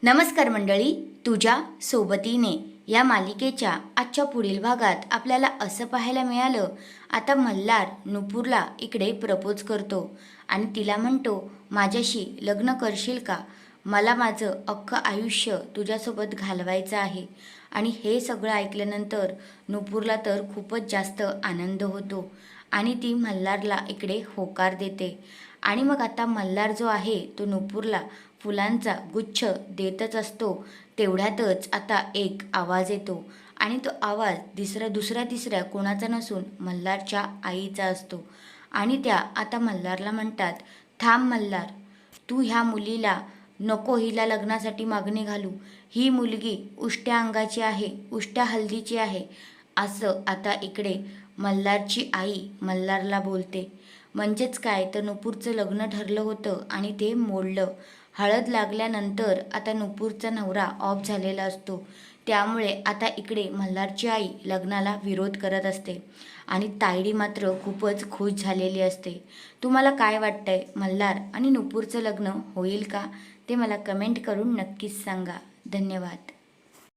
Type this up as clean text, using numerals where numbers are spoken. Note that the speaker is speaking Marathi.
नमस्कार मंडळी, तुझ्या सोबतीने या मालिकेच्या आजच्या पुढील भागात आपल्याला असं पाहायला मिळालं. आता मल्हार नुपूरला इकडे प्रपोज करतो आणि तिला म्हणतो, माझ्याशी लग्न करशील का? मला माझं अख्खं आयुष्य तुझ्यासोबत घालवायचं आहे. आणि हे सगळं ऐकल्यानंतर नुपूरला तर खूपच जास्त आनंद होतो आणि ती मल्हारला इकडे होकार देते. आणि मग आता मल्हार जो आहे तो नुपूरला फुलांचा गुच्छ देतच असतो. तेवढ्यातच आता एक आवाज येतो आणि तो आवाज दुसऱ्या तिसऱ्या कोणाचा नसून मल्हारच्या आईचा असतो. आणि त्या आता मल्हारला म्हणतात, थांब मल्हार, तू ह्या मुलीला नको, हिला लग्नासाठी मागणी घालू. ही मुलगी उष्ट्या अंगाची आहे, उष्ट्या हल्दीची आहे. असं आता इकडे मल्हारची आई मल्हारला बोलते. म्हणजेच काय तर नुपूरचं लग्न ठरलं होतं आणि ते मोडलं. हळद लागल्यानंतर आता नुपूरचा नवरा ऑफ झालेला असतो. त्यामुळे आता इकडे मल्हारची आई लग्नाला विरोध करत असते आणि तायडी मात्र खूपच खुश झालेली असते. तुम्हाला काय वाटतंय, मल्हार आणि नुपूरचं लग्न होईल का? ते मला कमेंट करून नक्कीच सांगा. धन्यवाद.